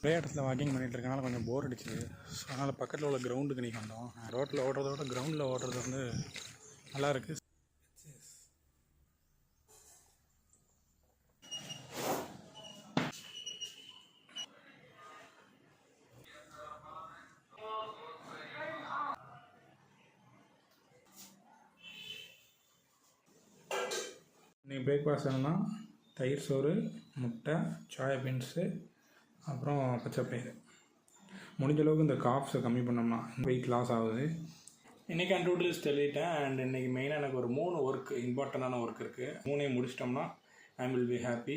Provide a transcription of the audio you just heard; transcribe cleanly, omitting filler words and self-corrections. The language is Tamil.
ஒரே இடத்துல வாக்கிங் பண்ணிகிட்டு இருக்கனால கொஞ்சம் போர் அடிச்சுது. ஸோ அதனால் பக்கத்தில் உள்ள கிரவுண்டுக்கு இன்றைக்கி வந்தோம். ரோட்டில் ஓடுறத விட கிரவுண்டில் ஓடுறது வந்து நல்லாயிருக்கு. இன்றைக்கி பிரேக்ஃபாஸ்ட் என்னன்னா தயிர் சோறு, முட்டை, சோயா பீன்ஸு, அப்புறம் பச்சைப்பயிறு. முடிஞ்ச அளவுக்கு இந்த காப்ஸை கம்மி பண்ணோம்னா வெயிட் லாஸ் ஆகுது. இன்றைக்கி அண்ட் டூ லிஸ்ட் எழுதிட்டேன். அண்ட் இன்றைக்கி மெயினாக எனக்கு ஒரு 3 ஒர்க் இம்பார்ட்டண்டான ஒர்க் இருக்குது. 3 முடிச்சிட்டோம்னா ஐ வில் பி ஹாப்பி.